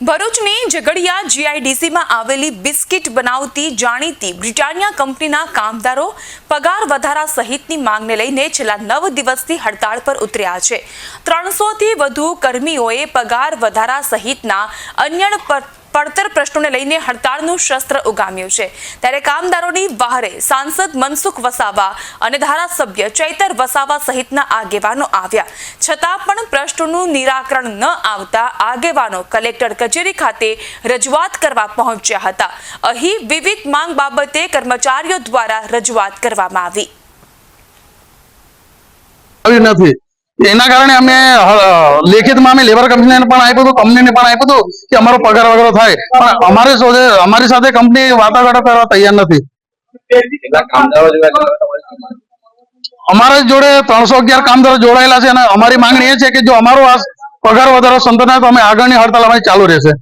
ભરૂચની ઝઘડિયા જીઆઈડીસીમાં આવેલી બિસ્કિટ બનાવતી જાણીતી બ્રિટાનિયા કંપનીના કામદારો પગાર વધારા સહિતની માંગને લઈને છેલ્લા 9 દિવસથી હડતાળ પર ઉતર્યા છે। 300 થી વધુ કર્મીઓએ પગાર વધારા સહિતના અન્ય પડતર પ્રશ્નોને લઈને હડતાળનું શસ્ત્ર ઉગામ્યું છે। ત્યારે કામદારોની વહારે સાંસદ મનસુખ વસાવા અને ધારાસભ્ય ચૈતર વસાવા સહિતના આગેવાનો આવ્યા, છતાં પણ પ્રશ્નોનું નિરાકરણ ન આવતા આગેવાનો કલેક્ટર કચેરી ખાતે રજૂઆત કરવા પહોંચ્યા હતા। અહીં વિવિધ માંગ બાબતે કર્મચારીઓ દ્વારા રજૂઆત કરવામાં આવી। એના કારણે અમે લેખિતમાં અમે લેબર કંપનીને પણ આપ્યું હતું, કંપનીને પણ આપ્યું હતું કે અમારો પગાર વગેરે થાય, પણ અમારી સાથે કંપની વાટાઘાટો કરવા તૈયાર નથી। અમારા જોડે 311 કામદારો જોડાયેલા છે અને અમારી માંગણી એ છે કે જો અમારો આ પગાર વધારો સંતોષ થાય તો અમે આગળની હડતાલ અમારી ચાલુ રહેશે।